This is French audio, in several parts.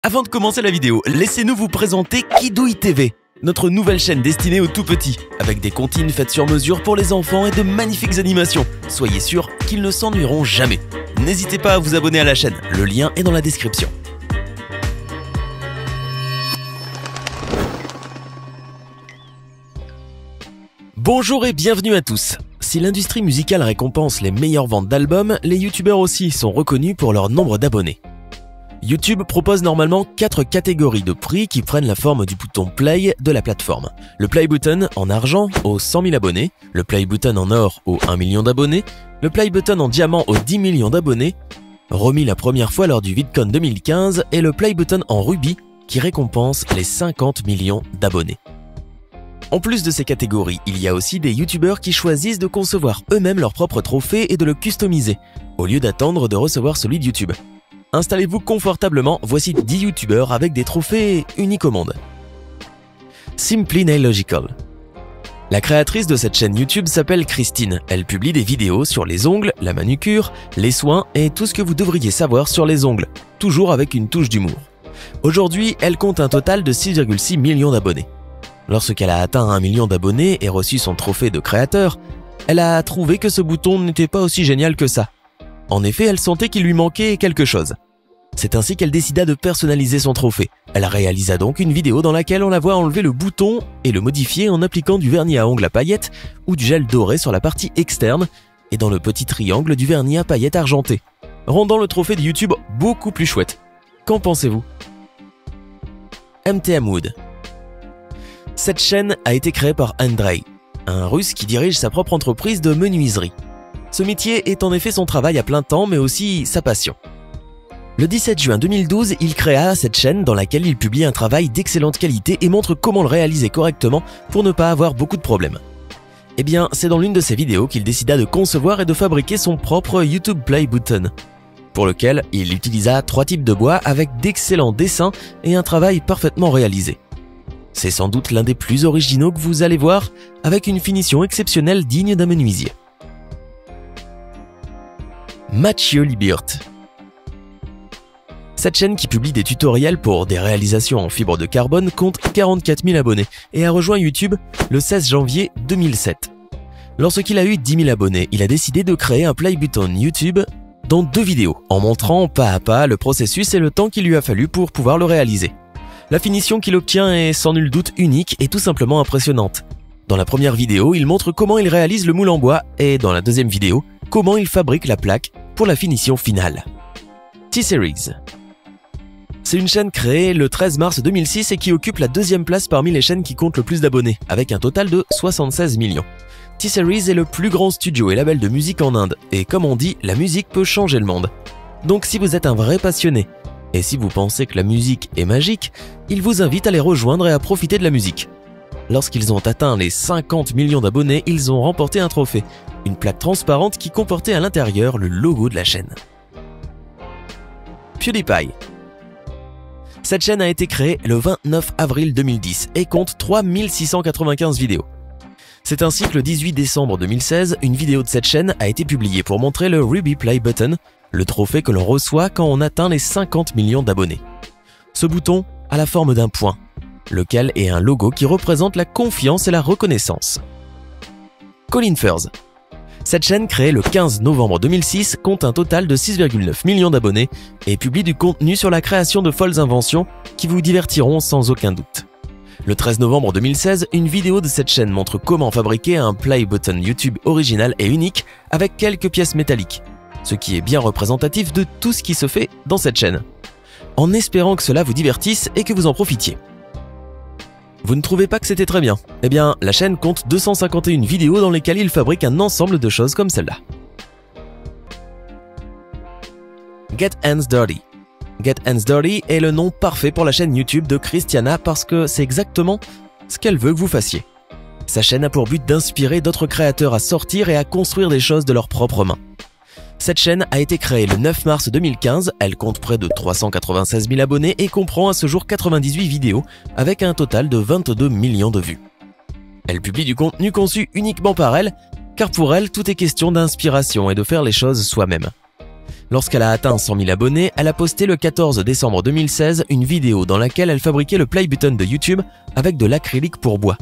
Avant de commencer la vidéo, laissez-nous vous présenter Kidouille TV, notre nouvelle chaîne destinée aux tout-petits, avec des comptines faites sur mesure pour les enfants et de magnifiques animations. Soyez sûrs qu'ils ne s'ennuieront jamais. N'hésitez pas à vous abonner à la chaîne, le lien est dans la description. Bonjour et bienvenue à tous. Si l'industrie musicale récompense les meilleures ventes d'albums, les youtubeurs aussi sont reconnus pour leur nombre d'abonnés. YouTube propose normalement 4 catégories de prix qui prennent la forme du bouton Play de la plateforme. Le Play Button en argent aux 100 000 abonnés, le Play Button en or aux 1 million d'abonnés, le Play Button en diamant aux 10 millions d'abonnés, remis la première fois lors du VidCon 2015, et le Play Button en rubis qui récompense les 50 millions d'abonnés. En plus de ces catégories, il y a aussi des youtubeurs qui choisissent de concevoir eux-mêmes leur propre trophée et de le customiser, au lieu d'attendre de recevoir celui de YouTube. Installez-vous confortablement, voici 10 youtubeurs avec des trophées uniques au monde. Simply Nailogical. La créatrice de cette chaîne YouTube s'appelle Christine. Elle publie des vidéos sur les ongles, la manucure, les soins et tout ce que vous devriez savoir sur les ongles, toujours avec une touche d'humour. Aujourd'hui, elle compte un total de 6,6 millions d'abonnés. Lorsqu'elle a atteint 1 million d'abonnés et reçu son trophée de créateur, elle a trouvé que ce bouton n'était pas aussi génial que ça. En effet, elle sentait qu'il lui manquait quelque chose. C'est ainsi qu'elle décida de personnaliser son trophée. Elle réalisa donc une vidéo dans laquelle on la voit enlever le bouton et le modifier en appliquant du vernis à ongles à paillettes ou du gel doré sur la partie externe et dans le petit triangle du vernis à paillettes argenté, rendant le trophée de YouTube beaucoup plus chouette. Qu'en pensez-vous? MTM Wood. Cette chaîne a été créée par Andrei, un Russe qui dirige sa propre entreprise de menuiserie. Ce métier est en effet son travail à plein temps, mais aussi sa passion. Le 17 juin 2012, il créa cette chaîne dans laquelle il publie un travail d'excellente qualité et montre comment le réaliser correctement pour ne pas avoir beaucoup de problèmes. Eh bien, c'est dans l'une de ses vidéos qu'il décida de concevoir et de fabriquer son propre YouTube Play Button, pour lequel il utilisa 3 types de bois avec d'excellents dessins et un travail parfaitement réalisé. C'est sans doute l'un des plus originaux que vous allez voir, avec une finition exceptionnelle digne d'un menuisier. Mathieu Libirt. Cette chaîne qui publie des tutoriels pour des réalisations en fibre de carbone compte 44 000 abonnés et a rejoint YouTube le 16 janvier 2007. Lorsqu'il a eu 10 000 abonnés, il a décidé de créer un Play Button YouTube dans 2 vidéos, en montrant pas à pas le processus et le temps qu'il lui a fallu pour pouvoir le réaliser. La finition qu'il obtient est sans nul doute unique et tout simplement impressionnante. Dans la première vidéo, il montre comment il réalise le moule en bois et dans la deuxième vidéo, comment il fabrique la plaque pour la finition finale. T-Series. C'est une chaîne créée le 13 mars 2006 et qui occupe la 2e place parmi les chaînes qui comptent le plus d'abonnés, avec un total de 76 millions. T-Series est le plus grand studio et label de musique en Inde, et comme on dit, la musique peut changer le monde. Donc si vous êtes un vrai passionné, et si vous pensez que la musique est magique, il vous invite à les rejoindre et à profiter de la musique. Lorsqu'ils ont atteint les 50 millions d'abonnés, ils ont remporté un trophée, une plaque transparente qui comportait à l'intérieur le logo de la chaîne. PewDiePie. Cette chaîne a été créée le 29 avril 2010 et compte 3695 vidéos. C'est ainsi que le 18 décembre 2016, une vidéo de cette chaîne a été publiée pour montrer le Ruby Play Button, le trophée que l'on reçoit quand on atteint les 50 millions d'abonnés. Ce bouton a la forme d'un point, lequel est un logo qui représente la confiance et la reconnaissance. Colin Furze. Cette chaîne, créée le 15 novembre 2006, compte un total de 6,9 millions d'abonnés et publie du contenu sur la création de folles inventions qui vous divertiront sans aucun doute. Le 13 novembre 2016, une vidéo de cette chaîne montre comment fabriquer un Play Button YouTube original et unique avec quelques pièces métalliques, ce qui est bien représentatif de tout ce qui se fait dans cette chaîne, en espérant que cela vous divertisse et que vous en profitiez. Vous ne trouvez pas que c'était très bien? Eh bien, la chaîne compte 251 vidéos dans lesquelles il fabrique un ensemble de choses comme celle-là. Get Hands Dirty. Get Hands Dirty est le nom parfait pour la chaîne YouTube de Christiana parce que c'est exactement ce qu'elle veut que vous fassiez. Sa chaîne a pour but d'inspirer d'autres créateurs à sortir et à construire des choses de leurs propres mains. Cette chaîne a été créée le 9 mars 2015, elle compte près de 396 000 abonnés et comprend à ce jour 98 vidéos avec un total de 22 millions de vues. Elle publie du contenu conçu uniquement par elle, car pour elle, tout est question d'inspiration et de faire les choses soi-même. Lorsqu'elle a atteint 100 000 abonnés, elle a posté le 14 décembre 2016 une vidéo dans laquelle elle fabriquait le play button de YouTube avec de l'acrylique pour bois,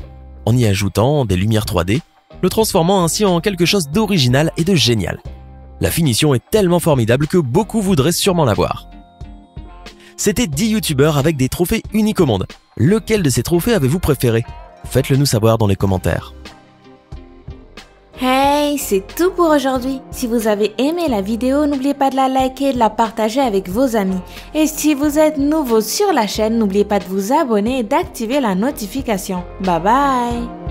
en y ajoutant des lumières 3D, le transformant ainsi en quelque chose d'original et de génial. La finition est tellement formidable que beaucoup voudraient sûrement la voir. C'était 10 youtubeurs avec des trophées uniques au monde. Lequel de ces trophées avez-vous préféré? Faites-le nous savoir dans les commentaires. Hey, c'est tout pour aujourd'hui. Si vous avez aimé la vidéo, n'oubliez pas de la liker et de la partager avec vos amis. Et si vous êtes nouveau sur la chaîne, n'oubliez pas de vous abonner et d'activer la notification. Bye bye!